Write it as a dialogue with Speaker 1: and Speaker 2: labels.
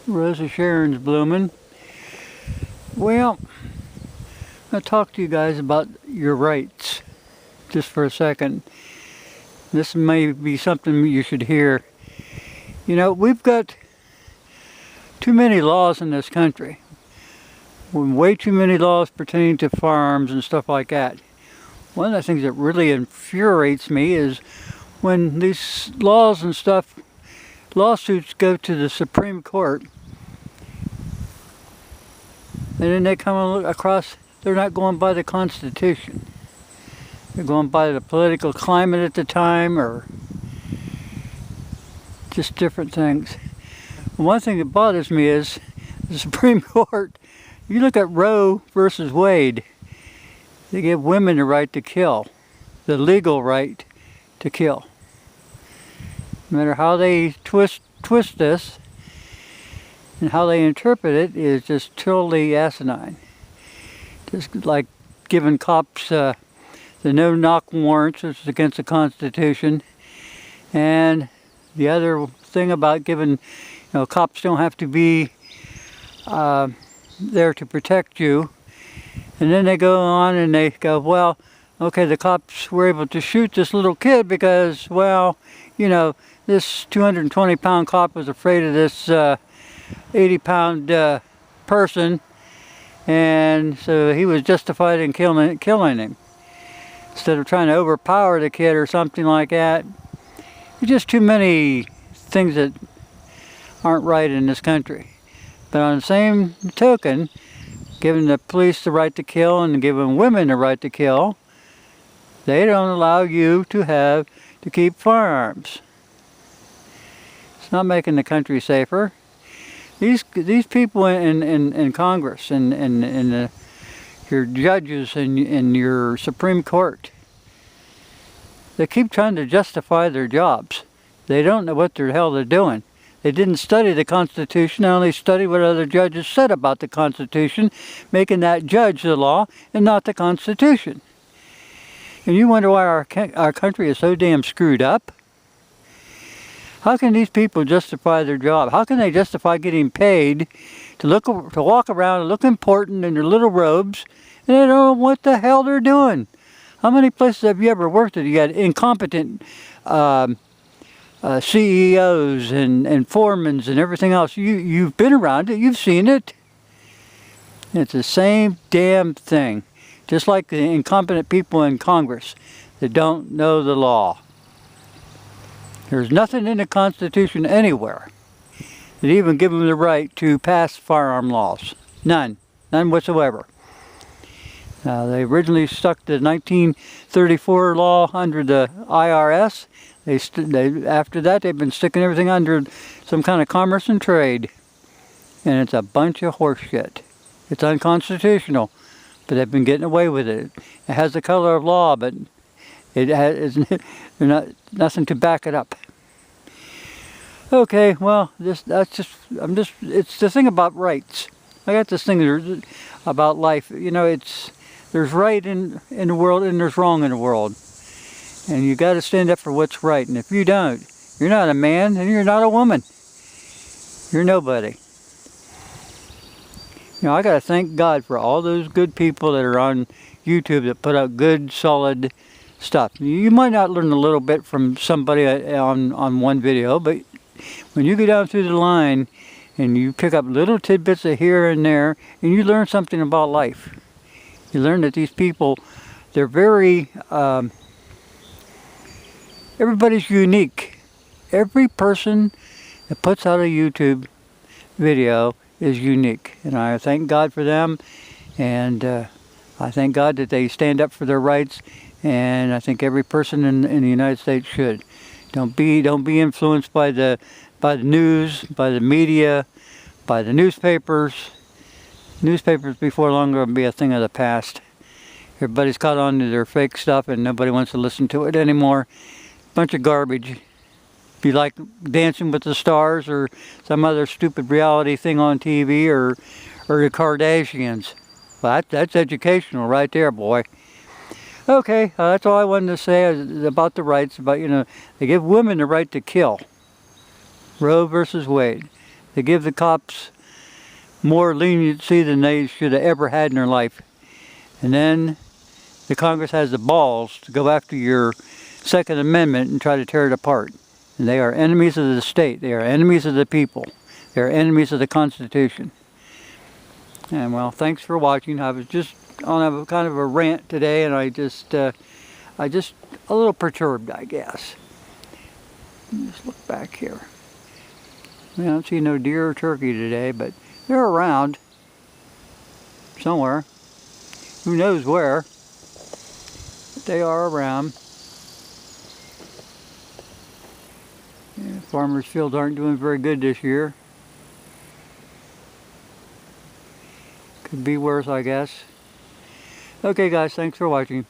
Speaker 1: Rosa Sharon's blooming. Well, I'll talk to you guys about your rights just for a second. This may be something you should hear. You know, we've got too many laws in this country. Way too many laws pertaining to firearms and stuff like that. One of the things that really infuriates me is when these laws and stuff, lawsuits go to the Supreme Court, and then they come across, they're not going by the Constitution. They're going by the political climate at the time, or just different things. One thing that bothers me is the Supreme Court. You look at Roe versus Wade, they give women the right to kill, the legal right to kill. No matter how they twist this and how they interpret it is just totally asinine. Just like giving cops the no-knock warrants, which is against the Constitution, and the other thing about giving, cops don't have to be there to protect you. And then they go on and they go, well, okay, the cops were able to shoot this little kid because, well, this 220-pound cop was afraid of this 80-pound person, and so he was justified in killing him. Instead of trying to overpower the kid or something like that. There's just too many things that aren't right in this country. But on the same token, giving the police the right to kill and giving women the right to kill, they don't allow you to keep firearms. It's not making the country safer. These people in Congress and your judges and your Supreme Court, they keep trying to justify their jobs. They don't know what the hell they're doing. They didn't study the Constitution, they only studied what other judges said about the Constitution, making that judge the law and not the Constitution. And you wonder why our country is so damn screwed up? How can these people justify their job? How can they justify getting paid to walk around and look important in their little robes, and they don't know what the hell they're doing? How many places have you ever worked at? You had incompetent CEOs and foremans and everything else. You've been around it. You've seen it. It's the same damn thing. Just like the incompetent people in Congress that don't know the law. There's nothing in the Constitution anywhere that even give them the right to pass firearm laws. None. None whatsoever. They originally stuck the 1934 law under the IRS. After that, they've been sticking everything under some kind of commerce and trade. And it's a bunch of horse shit. It's unconstitutional, but they've been getting away with it. It has the color of law, but it has nothing to back it up. Okay, well, it's the thing about rights. I got this thing about life. There's right in the world and there's wrong in the world. And you got to stand up for what's right. And if you don't, you're not a man and you're not a woman. You're nobody. I got to thank God for all those good people that are on YouTube that put out good, solid stuff. You might not learn a little bit from somebody on one video, but when you go down through the line and you pick up little tidbits of here and there, and you learn something about life. You learn that these people, they're very, everybody's unique. Every person that puts out a YouTube video is unique. And I thank God for them. And I thank God that they stand up for their rights. And I think every person in the United States should. Don't be influenced by the news, by the media, by the newspapers. Newspapers before long will be a thing of the past. Everybody's caught on to their fake stuff and nobody wants to listen to it anymore. Bunch of garbage. Be like Dancing with the Stars or some other stupid reality thing on TV or the Kardashians. Well, that's educational right there, boy. Okay, that's all I wanted to say about the rights. About, they give women the right to kill. Roe versus Wade. They give the cops more leniency than they should have ever had in their life. And then the Congress has the balls to go after your Second Amendment and try to tear it apart. And they are enemies of the state. They are enemies of the people. They are enemies of the Constitution. And well, thanks for watching. I was just on a kind of a rant today, and I just a little perturbed, I guess. Just look back here. I don't see no deer or turkey today, but they're around somewhere. Who knows where? But they are around. Yeah, farmers' fields aren't doing very good this year. Could be worse, I guess. Okay guys, thanks for watching.